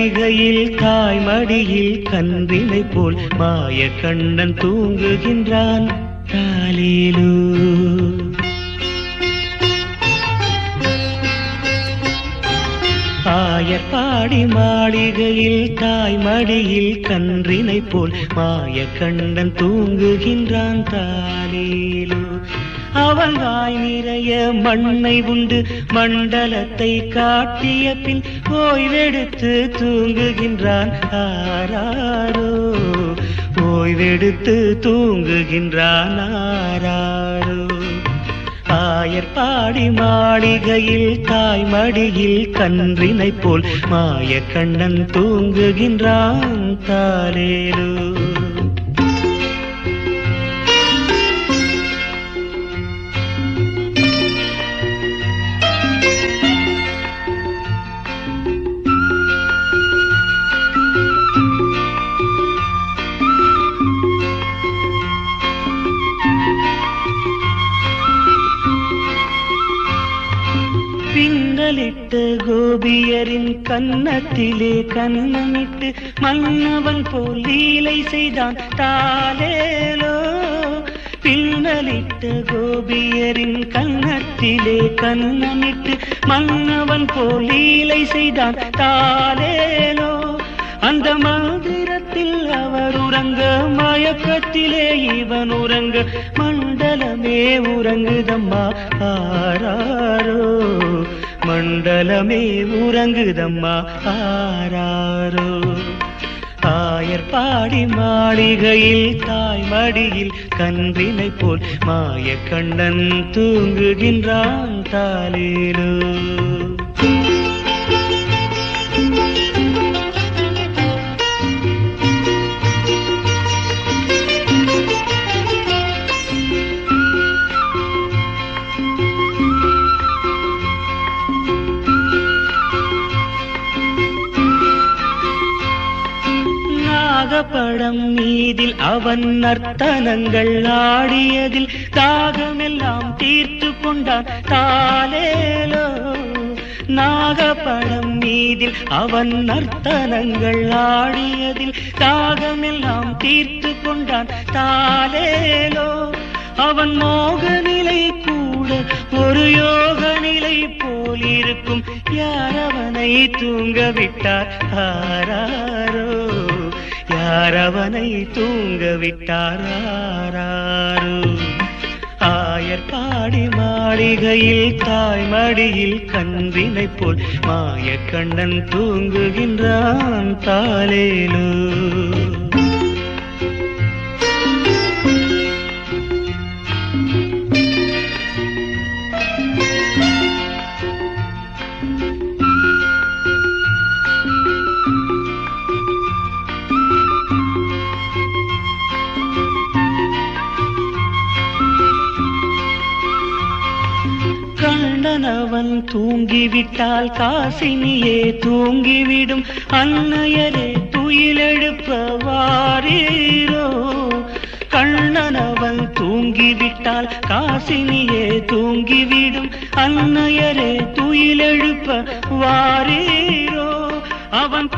மாளிகையில் தாய் மடியில் கன்றினை போல் மாய கண்ணன் தூங்குகின்றான் தாலேலோ. ஆயர்பாடி மாளிகையில் தாய் மடியில் கன்றினை போல் மாய கண்ணன் தூங்குகின்றான் தாலேலோ. அவன் வாய் நிறைய மண்ணை உண்டு மண்டலத்தை காட்டிய பின் ஓய்வெடுத்து தூங்குகின்றான் ஆராரோ. ஓய்வெடுத்து தூங்குகின்றான் ஆராரோ. ஆயர்பாடி மாளிகையில் தாய் மடியில் கன்றினை போல் மாய கண்ணன் தூங்குகின்றான் தாலேலோ. பின்னலிட்டு கோபியரின் கன்னத்திலே கன்னமிட்டு மன்னவன் போல் லீலை செய்தான் தாலேலோ. பின்னலிட்டு கோபியரின் கன்னத்திலே கன்னமிட்டு மன்னவன் போல் லீலை செய்தான் தாலேலோ. அந்த மந்திரத்தில் அவர் உறங்க மயக்கத்திலே இவன் உறங்க மண்டலமே உறங்குதம்மா ஆராரோ. மண்டலமே உறங்குதம்மா ஆராரோ. ஆயர்பாடி மாளிகையில் தாய் மடியில் கன்றினை போல் மாய கண்ணன் தூங்குகின்றான் தாலேலோ. படம் மீதில் அவன் நர்த்தனங்கள் ஆடியதில் தாகமெல்லாம் தீர்த்து கொண்டான் தாலேலோ. நாகப்படம் மீதில் அவன் நர்த்தனங்கள் ஆடியதில் தாகமெல்லாம் தீர்த்து கொண்டான் தாலேலோ. அவன் மோக நிலை கூட ஒரு யோக நிலை போல் இருக்கும். யாரவனை தூங்க விட்டார் ஆராரோ. யாரவனை தூங்க விட்டார் ஆராரோ. ஆயர்பாடி மாளிகையில் தாய் மடியில் கன்றினை போல் மாய கண்ணன் தூங்குகின்றான் தாலேலோ. கண்ணனவன் தூங்கிவிட்டால் காசினியே தூங்கிவிடும். அன்னையரே துயிலெழுப்ப வாரீரோ. கண்ணனவன் தூங்கிவிட்டால் காசினியே தூங்கிவிடும். அன்னையரே துயிலெழுப்ப வாரீரோ. அவன்